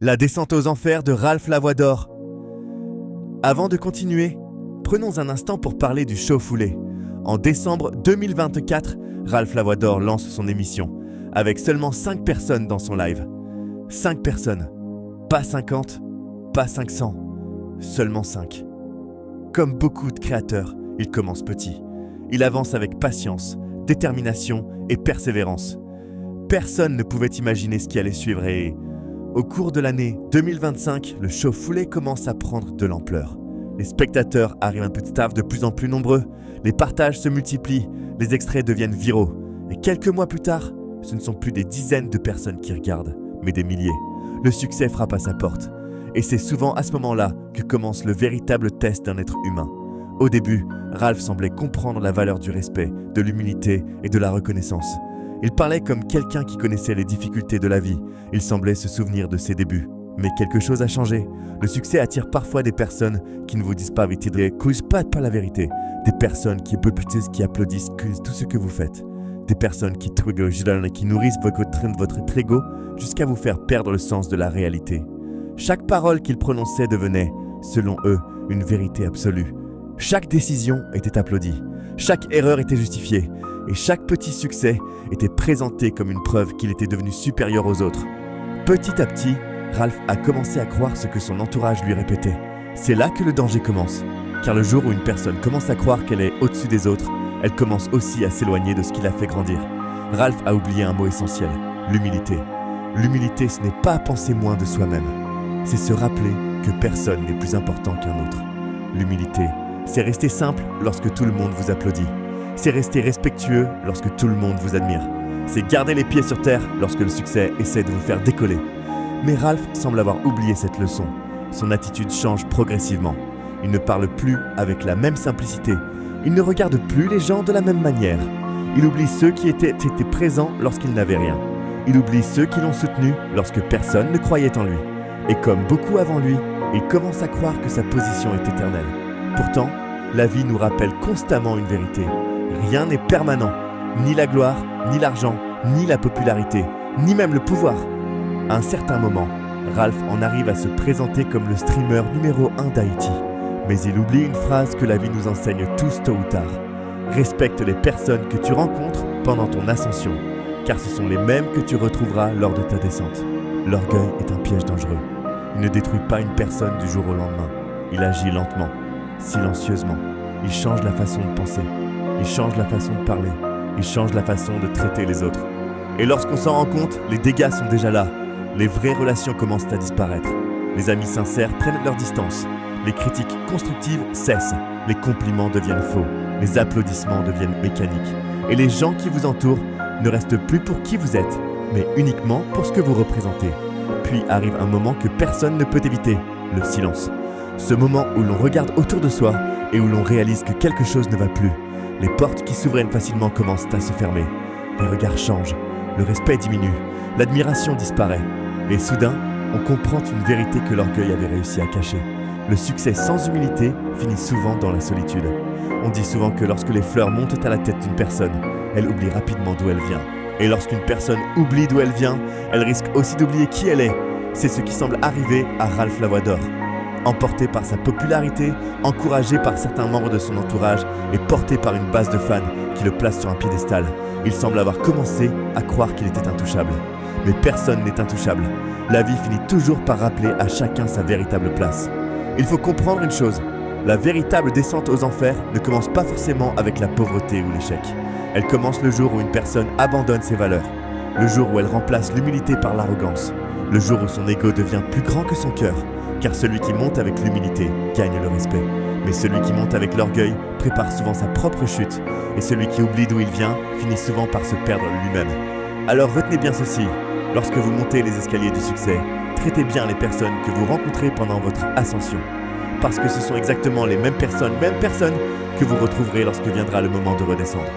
La descente aux enfers de Ralph Lavoie-d'Or. Avant de continuer, prenons un instant pour parler du show foulé. En décembre 2024, Ralph Lavoie-d'Or lance son émission, avec seulement 5 personnes dans son live. 5 personnes. Pas 50, pas 500, seulement 5. Comme beaucoup de créateurs, il commence petit. Il avance avec patience, détermination et persévérance. Personne ne pouvait imaginer ce qui allait suivre et, au cours de l'année 2025, le show foulé commence à prendre de l'ampleur. Les spectateurs arrivent un petit à de plus en plus nombreux, les partages se multiplient, les extraits deviennent viraux. Et quelques mois plus tard, ce ne sont plus des dizaines de personnes qui regardent, mais des milliers. Le succès frappe à sa porte. Et c'est souvent à ce moment-là que commence le véritable test d'un être humain. Au début, Ralph semblait comprendre la valeur du respect, de l'humilité et de la reconnaissance. Il parlait comme quelqu'un qui connaissait les difficultés de la vie. Il semblait se souvenir de ses débuts. Mais quelque chose a changé. Le succès attire parfois des personnes qui ne vous disent pas vite et pas la vérité. Des personnes qui applaudissent tout ce que vous faites. Des personnes qui et qui nourrissent votre ego jusqu'à vous faire perdre le sens de la réalité. Chaque parole qu'ils prononçaient devenait, selon eux, une vérité absolue. Chaque décision était applaudie. Chaque erreur était justifiée. Et chaque petit succès était présenté comme une preuve qu'il était devenu supérieur aux autres. Petit à petit, Ralph a commencé à croire ce que son entourage lui répétait. C'est là que le danger commence. Car le jour où une personne commence à croire qu'elle est au-dessus des autres, elle commence aussi à s'éloigner de ce qui l'a fait grandir. Ralph a oublié un mot essentiel, l'humilité. L'humilité, ce n'est pas penser moins de soi-même. C'est se rappeler que personne n'est plus important qu'un autre. L'humilité, c'est rester simple lorsque tout le monde vous applaudit. C'est rester respectueux lorsque tout le monde vous admire. C'est garder les pieds sur terre lorsque le succès essaie de vous faire décoller. Mais Ralph semble avoir oublié cette leçon. Son attitude change progressivement. Il ne parle plus avec la même simplicité. Il ne regarde plus les gens de la même manière. Il oublie ceux qui étaient présents lorsqu'il n'avait rien. Il oublie ceux qui l'ont soutenu lorsque personne ne croyait en lui. Et comme beaucoup avant lui, il commence à croire que sa position est éternelle. Pourtant, la vie nous rappelle constamment une vérité. Rien n'est permanent, ni la gloire, ni l'argent, ni la popularité, ni même le pouvoir. À un certain moment, Ralph en arrive à se présenter comme le streamer numéro 1 d'Haïti. Mais il oublie une phrase que la vie nous enseigne tous tôt ou tard. Respecte les personnes que tu rencontres pendant ton ascension, car ce sont les mêmes que tu retrouveras lors de ta descente. L'orgueil est un piège dangereux. Il ne détruit pas une personne du jour au lendemain. Il agit lentement, silencieusement. Il change la façon de penser. Il change la façon de parler. Il change la façon de traiter les autres. Et lorsqu'on s'en rend compte, les dégâts sont déjà là. Les vraies relations commencent à disparaître. Les amis sincères prennent leur distance. Les critiques constructives cessent. Les compliments deviennent faux. Les applaudissements deviennent mécaniques. Et les gens qui vous entourent ne restent plus pour qui vous êtes, mais uniquement pour ce que vous représentez. Puis arrive un moment que personne ne peut éviter, le silence. Ce moment où l'on regarde autour de soi et où l'on réalise que quelque chose ne va plus. Les portes qui s'ouvraient facilement commencent à se fermer. Les regards changent, le respect diminue, l'admiration disparaît. Et soudain, on comprend une vérité que l'orgueil avait réussi à cacher. Le succès sans humilité finit souvent dans la solitude. On dit souvent que lorsque les fleurs montent à la tête d'une personne, elle oublie rapidement d'où elle vient. Et lorsqu'une personne oublie d'où elle vient, elle risque aussi d'oublier qui elle est. C'est ce qui semble arriver à Ralph Lavoie-d'Or. Emporté par sa popularité, encouragé par certains membres de son entourage et porté par une base de fans qui le place sur un piédestal, il semble avoir commencé à croire qu'il était intouchable. Mais personne n'est intouchable. La vie finit toujours par rappeler à chacun sa véritable place. Il faut comprendre une chose, la véritable descente aux enfers ne commence pas forcément avec la pauvreté ou l'échec. Elle commence le jour où une personne abandonne ses valeurs, le jour où elle remplace l'humilité par l'arrogance, le jour où son ego devient plus grand que son cœur. Car celui qui monte avec l'humilité gagne le respect. Mais celui qui monte avec l'orgueil prépare souvent sa propre chute. Et celui qui oublie d'où il vient finit souvent par se perdre lui-même. Alors retenez bien ceci, lorsque vous montez les escaliers du succès, traitez bien les personnes que vous rencontrez pendant votre ascension. Parce que ce sont exactement les mêmes personnes que vous retrouverez lorsque viendra le moment de redescendre.